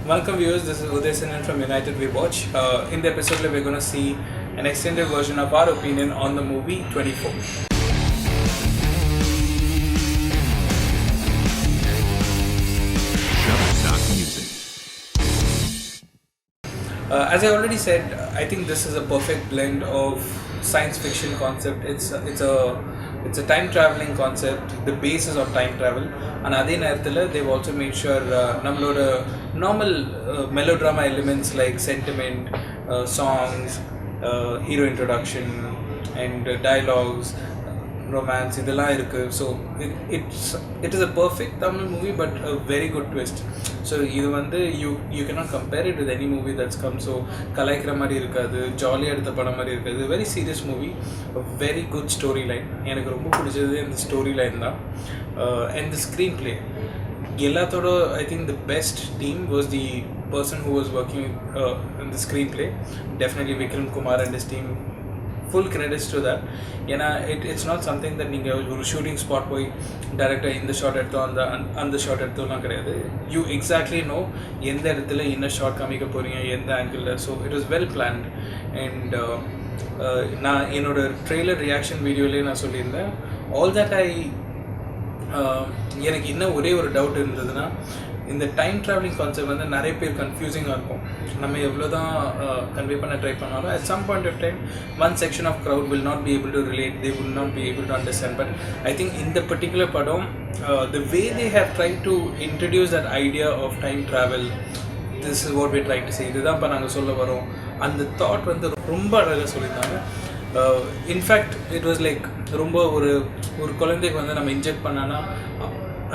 Welcome viewers, this is Uday Sinan from United We Watch. In the episode we're going to see an extended version of our opinion on the movie 24. As I already said, I think this is a perfect blend of science fiction concept. It's a time traveling concept. The base is on time travel, and அதே நேரத்தில் they've also made sure நம்மளோட normal melodrama elements like sentiment, songs, hero introduction, and dialogues, romance இதெல்லாம் இருக்கு. So it is a perfect Tamil movie but a very good twist. So இது வந்து you cannot compare it with any movie that's come. So கலாய்க்கிற மாதிரி இருக்காது, ஜாலியாக எடுத்த படம் மாதிரி இருக்காது. Very serious movie, a very good storyline. எனக்கு ரொம்ப பிடிச்சது இந்த storyline தான். And the screenplay எல்லாத்தோட I think the best team was the person who was working in the screenplay. Definitely Vikram Kumar and his team. Full credits to that. ஏன்னா it's not something that நீங்கள் ஒரு shooting spot போய் டேரெக்டாக இந்த shot எடுத்தோம் அந்த shot எடுத்தோம்லாம் கிடையாது. You exactly no எந்த இடத்துல என்ன ஷாட் காமிக்க போகிறீங்க, எந்த ஆங்கிளில். So it was well planned. And நான் என்னோட ட்ரெய்லர் ரியாக்ஷன் வீடியோலேயே நான் சொல்லியிருந்தேன். ஆல் தட் எனக்கு இன்னும் ஒரே ஒரு டவுட் இருந்ததுன்னா, இந்த டைம் ட்ராவலிங் கான்செப்ட் வந்து நிறைய பேர் கன்ஃபியூசிங்காக இருக்கும். நம்ம எவ்வளோ தான் கன்வே பண்ண ட்ரை பண்ணாலும் at some point of time one section of crowd will not be able to relate, they will not be able to understand. But I think in the particular padam, the way they have tried to introduce that idea of time travel, this is what we're trying to say. இதுதான் இப்போ நாங்கள் சொல்ல வரோம். அந்த thought வந்து ரொம்ப அழகாக சொல்லியிருந்தாங்க. இன்ஃபேக்ட் இட் வாஸ் லைக் ரொம்ப ஒரு குழந்தைக்கு வந்து நம்ம இன்ஜெக்ட் பண்ணோன்னா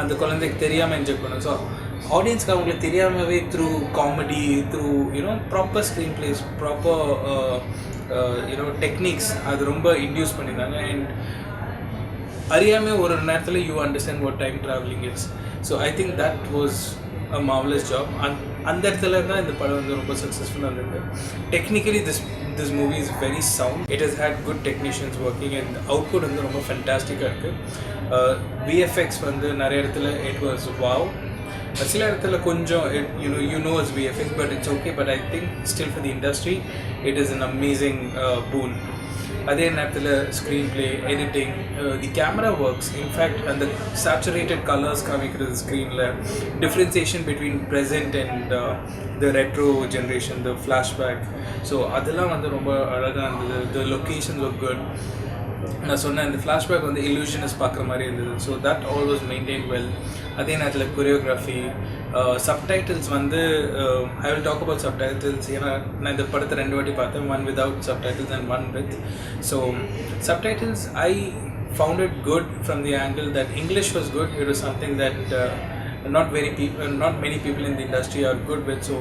அந்த குழந்தைக்கு தெரியாமல் இன்ஜெக்ட் பண்ணோம். ஸோ ஆடியன்ஸ்க்கு அவங்களுக்கு தெரியாமவே through comedy, through proper screenplays, proper techniques அது ரொம்ப இன்டியூஸ் பண்ணியிருந்தாங்க. அண்ட் அறியாமல் ஒரு நேரத்தில் you understand what time travelling is. So I think that was a marvellous job. அந்த இடத்துல தான் இந்த படம் வந்து ரொம்ப சக்ஸஸ்ஃபுல்லாக இருந்தது. Technically this movie is very sound. It has had good technicians working and output வந்து ரொம்ப ஃபேண்டாஸ்டிக்காக இருக்குது. VFX வந்து நிறைய இடத்துல it was wow. சில இடத்துல கொஞ்சம் you know it's VFX but it's okay, but I think still for the industry it is an amazing boon. அதே நேரத்தில் screenplay, editing, the camera works. Infact அந்த சேச்சுரேட்டட் கலர்ஸ் காமிக்கிறது ஸ்க்ரீனில், differentiation between present and the retro generation, the flashback. So அதெல்லாம் வந்து ரொம்ப அழகாக இருந்தது. The locations are good. நான் சொன்னேன் இந்த ஃப்ளாஷ்பேக் வந்து இல்யூஷனஸ் பார்க்குற மாதிரி இருந்தது. So that all was maintain well. அதே நேரத்தில் கொரியோகிராஃபி, சப்டைட்டில்ஸ் வந்து I will talk about subtitles. ஏன்னா நான் இந்த படத்தை 2 வாட்டி பார்த்தேன், one without subtitles and one with. So subtitles I found it good from the angle that English was good. It was something that not many people in the industry are good with. So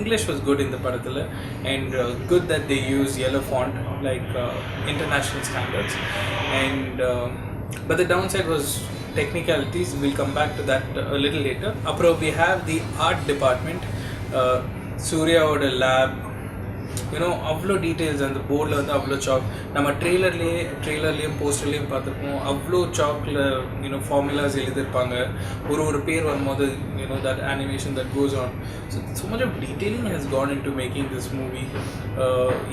English was good in the padathila, and good that they use yellow font like international standards. And but the downside was technicalities. We'll come back to that a little later. Apro we have the art department. Surya oda lab, அவ்வளோ details அந்த போர்டில் வந்து அவ்வளோ chalk. நம்ம ட்ரெய்லர்லேயும் போஸ்டர்லேயும் பார்த்துருப்போம். அவ்வளோ சாக்கில் formulas எழுதியிருப்பாங்க. ஒரு பேர் வரும்போது that animation that goes on. So much of detailing has gone into making this movie.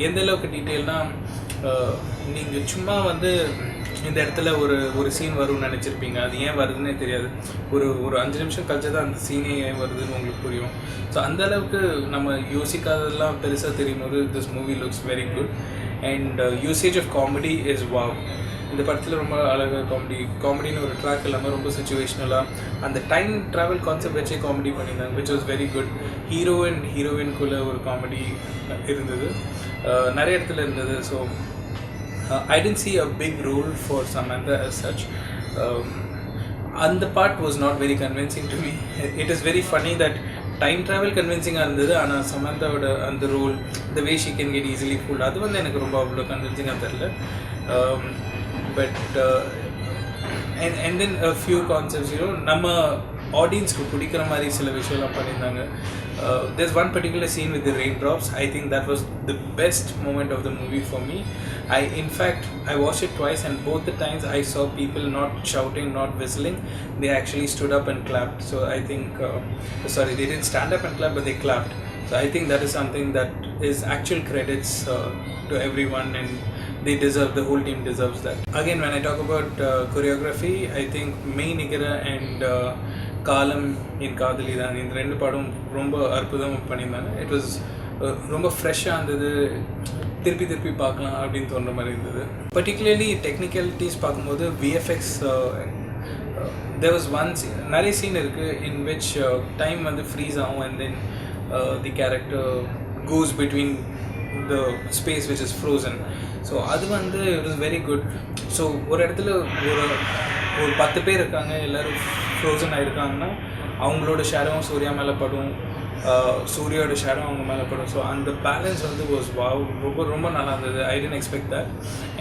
எந்த அளவுக்கு டீட்டெயில்னா, நீங்கள் சும்மா வந்து இந்த இடத்துல ஒரு சீன் வரும்னு நினச்சிருப்பீங்க, அது ஏன் வருதுன்னே தெரியாது. ஒரு 5 நிமிஷம் கழிச்சு தான் அந்த சீனே ஏன் வருதுன்னு உங்களுக்கு புரியும். ஸோ அந்தளவுக்கு நம்ம யோசிக்காததெல்லாம் பெருசாக தெரியும் போது this movie looks very good. And usage of comedy is wow. இந்த படத்தில் ரொம்ப அழகாக காமெடின்னு ஒரு ட்ராக் இல்லாமல் ரொம்ப சுச்சுவேஷ்னலாக அந்த டைம் ட்ராவல் கான்செப்ட் வச்சே காமெடி பண்ணியிருந்தாங்க, which was very good. Hero and ஹீரோயின்குள்ளே ஒரு காமெடி இருந்தது, நிறைய இடத்துல இருந்தது. So I didn't see a big role for Samantha as such. And the part was not very convincing to me. It is very funny that time travel convincing இருந்தது, ஆனால் சமந்தாவோட அந்த role, the way she can get easily fooled, அது வந்து எனக்கு ரொம்ப அவ்வளோ கன்வின்சிங்காக தெரியல. But and then a few concepts நம்ம ஆடியன்ஸ்க்கு பிடிக்கிற மாதிரி சில விஷயம்லாம் பண்ணியிருந்தாங்க. there's one particular scene with the raindrops. I think that was the best moment of the movie for me. In fact, I watched it twice, and both the times I saw people not shouting, not whistling. They actually stood up and clapped. So I think, sorry, they didn't stand up and clap, but they clapped. So I think that is something that is actual credits to everyone, and they deserve, the whole team deserves that. Again, when I talk about choreography, I think Main Nigara and Kalam in Kadalidan, இந்த ரெண்டு படம் ரொம்ப அற்புதமாக பண்ணியிருந்தாங்க. It was ரொம்ப ஃப்ரெஷ்ஷாக இருந்தது, திருப்பி திருப்பி பார்க்கலாம் அப்படின்னு தோன்ற மாதிரி இருந்தது. பர்டிகுலர்லி டெக்னிக்கலிட்டிஸ் பார்க்கும்போது VFX, there was one scene, நிறைய சீன் இருக்குது in which time வந்து ஃப்ரீஸ் ஆகும், and then the character goes between the space which is frozen. So அது வந்து it was very good. So ஒரு இடத்துல ஒரு 10 பேர் இருக்காங்க, எல்லோரும் ஃப்ரோசன் ஆகிருக்காங்கன்னா அவங்களோட ஷேடோவும் சூர்யா மேலே படும், சூர்யாவோட ஷேடோ அவங்க மேலே படும். ஸோ அந்த பேலன்ஸ் வந்து வாஸ் வாவ், ரொம்ப ரொம்ப நல்லா இருந்தது. ஐ டென்ட் எக்ஸ்பெக்ட் தட்.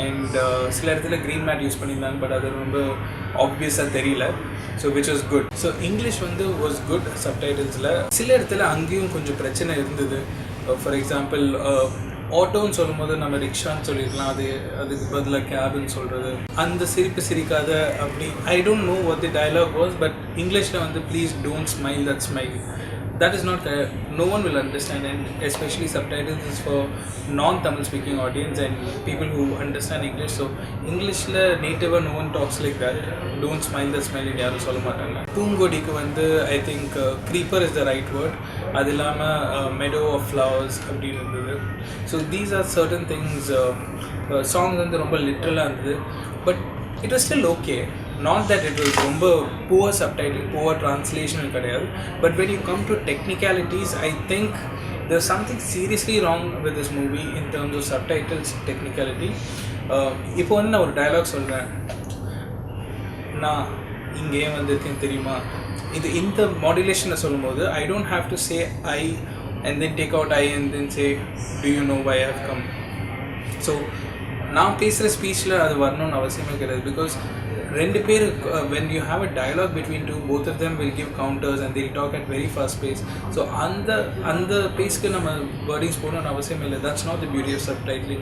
அண்ட் சில இடத்துல க்ரீன் மேட் யூஸ் பண்ணியிருந்தாங்க, பட் அது ரொம்ப ஆப்வியஸாக தெரியல. So which was good. So English வந்து வாஸ் குட் சப்டைட்டில்ஸில். சில இடத்துல அங்கேயும் கொஞ்சம் பிரச்சனை இருந்தது. ஃபார் எக்ஸாம்பிள், ஆட்டோன்னு சொல்லும் போது நம்ம ரிக்ஷான்னு சொல்லிடலாம், அதுக்கு பதிலாக கேப்னு சொல்கிறது, அந்த சிரிப்பு சிரிக்காத அப்படி. I don't know what the dialogue was, but இங்கிலீஷில் வந்து please don't smile that smile, that is not no one will understand, and especially subtitles is for non-Tamil speaking audience and people who understand English. So English la native no one talks like that. Don't smile the smile in yaru solla matanga. Poongodikku vandu I think creeper is the right word. Adilama meadow of flowers appdi irundhudu. So these are certain things. Songs vandu romba literal ah irundhudu, but it was still okay. Not that it was ரொம்ப poor subtitling, poor translation கிடையாது. But when you come to technicalities, I think there's something seriously wrong with this movie in terms of subtitles technicality. இப்போ வந்து நான் ஒரு dialogue சொல்கிறேன், நான் இங்கே வந்திருக்கேன் தெரியுமா, இது இந்த மாடுலேஷனில் சொல்லும்போது I don't have to say I and then take out I and then say do you know why I have come. So நான் பேசுகிற ஸ்பீச்சில் அது வரணும்னு அவசியமே கிடையாது. பிகாஸ் ரெண்டு பேர், when you have a dialogue between two, both of them will give counters and they'll talk at very fast pace. So அந்த பேஸ்க்கு நம்ம வேர்டிங்ஸ் போகணும்னு அவசியம் இல்லை. That's not the beauty of subtitling.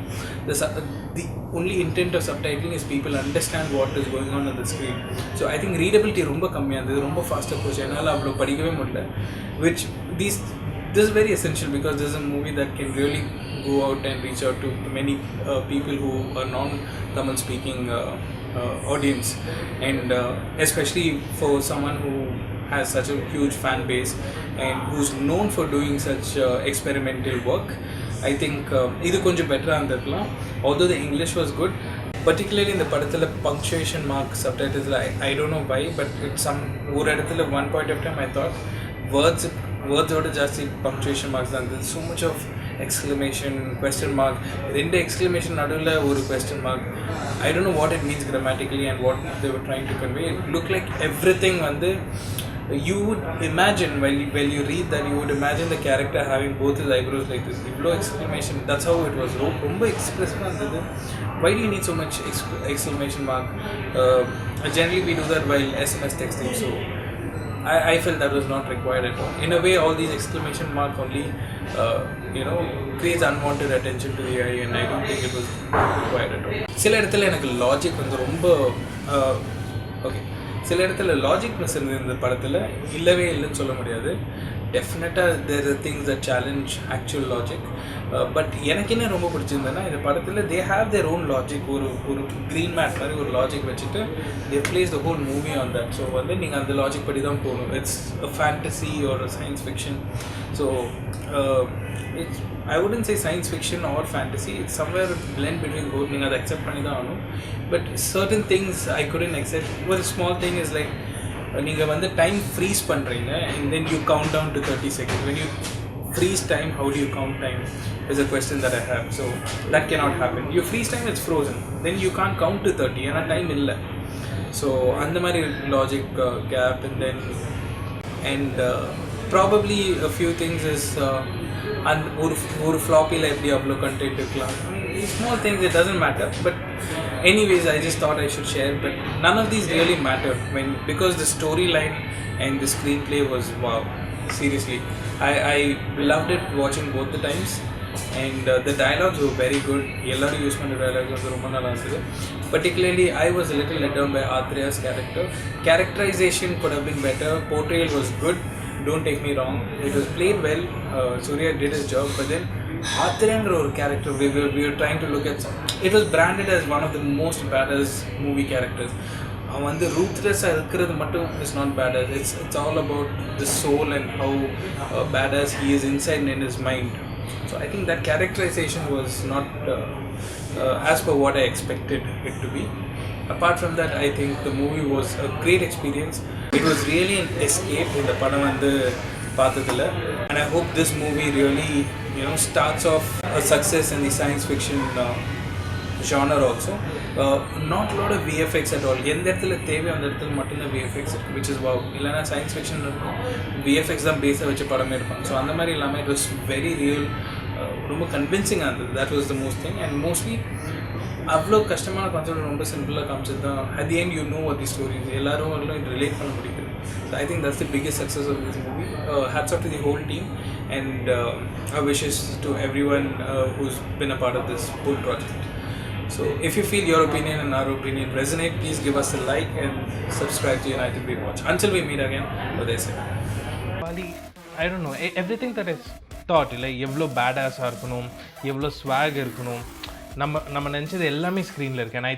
The only intent of subtitling is people understand what is going on the screen. So I think readability ரொம்ப கம்மியாக இருந்தது, ரொம்ப ஃபாஸ்ட்டாக போச்சு, என்னால் அவ்வளோ படிக்கவே முடியல. Which this is very essential because this is a movie that can really go out and reach out to many people who are non-Tamil speaking audience, and especially for someone who has such a huge fan base and who's known for doing such experimental work. I think idu konjam better andadla, although the English was good, particularly in the padathila punctuation mark subtitles. I don't know why, but it's some or edathila one point of time I thought words oda jaasti punctuation marks than there's so much of exclamation, question mark, ரெண்டு exclamation நடுவில் ஒரு question mark. I don't know what it means grammatically and what they were trying to convey. It looked like everything வந்து, you would imagine while you read that, you would imagine the character having both his eyebrows like this, இவ்வளோ exclamation. That's how it was. ரொம்ப எக்ஸ்பிரஸிவாக இருந்தது. Why do you need so much exclamation mark? Generally we do that while SMS texting, so I felt that was not required at all. In a way, all these exclamation mark only creates unwanted attention to the eye, and I don't think it was required at all. சில இடத்துல எனக்கு logic வந்து ரொம்ப okay, சில இடத்துல லாஜிக்னஸ் இருந்தது இந்த படத்தில், இல்லவே இல்லைன்னு சொல்ல முடியாது. டெஃபினட்டாக there are things that challenge actual logic. But எனக்கு என்ன ரொம்ப பிடிச்சிருந்ததுன்னா, இந்த படத்தில் they have their own logic. ஒரு க்ரீன் மேட் மாதிரி ஒரு லாஜிக் வச்சுட்டு they place the whole movie on that. So வந்து நீங்கள் அந்த லாஜிக் படி தான் போகணும். இட்ஸ் அ ஃபேண்டசி ஒரு science fiction. So it's, I wouldn't say science fiction or fantasy. It's somewhere blend between both. நீங்கள் அதை accept பண்ணி தான் ஆகணும். But certain things I couldn't accept. One small thing is like, நீங்கள் வந்து time freeze பண்ணுறீங்க and then you count down to 30 seconds. When you freeze time, how do you count time is a question that I have. So that cannot happen. You freeze time, it's frozen. Then you can't count to 30 ஏன்னா time இல்லை. So அந்த மாதிரி logic gap. and probably a few things is and ஒரு ஃப்ளாப்பியில் எப்படி அவ்வளோ content இருக்கலாம். Small things, it doesn't matter. But anyways, I just thought I should share. But none of these really matter because the storyline and the screenplay was wow. Seriously, I loved it watching both the times, and the dialogues were very good. எல்லாரும் use பண்ண dialogues வந்து ரொம்ப நல்லா இருந்தது. Particularly, I was a little let down by Athreya's character. Characterization could have been better. Portrayal was good. Don't take me wrong. It was played well. Surya did his job, but then Athreya's character, we were trying to look at. It was branded as one of the most badass movie characters. அவன் வந்து ரூத்லெஸ்ஸாக இருக்கிறது மட்டும் is not badass. It's all about the soul and how badass he is inside in his mind. So I think that characterisation was not as per what I expected it to be. Apart from that, I think the movie was a great experience. It was really an escape in the padam vandu paathathilla, and I hope this movie really starts off a success in the science fiction genre also. Not a lot of VFX at all. எந்த இடத்துல தேவை அந்த இடத்துல மட்டும்தான் VFX இருக்குது, which is wow. இல்லைனா science fiction இருக்கும், VFX தான் பேஸாக வச்சு படமே இருப்பாங்க. ஸோ அந்த மாதிரி இல்லாமல் இட் வாஸ் வெரி ரியல், ரொம்ப கன்வின்சிங்காக இருந்தது. That was the most thing. And mostly அவ்வளோ கஷ்டமான கான்செப்ட் ரொம்ப சிம்பிளாக காமிச்சது தான். At the end you know what the stories, எல்லாரும் வரலாம் ரிலேட் பண்ண முடியுது. So I think that's the biggest success of this movie. Hats off to the whole team, and our wishes to everyone who's been a part of this whole project. So if you feel your opinion and our opinion resonate, please give us a like and subscribe to United We Watch. Until we meet again, what they say. Bali, I don't know, everything that is thought, like எவ்வளோ பேடாஸாக இருக்கணும், எவ்வளோ swag இருக்கணும், நம்ம நினச்சது எல்லாமே ஸ்க்ரீனில் இருக்குது. And I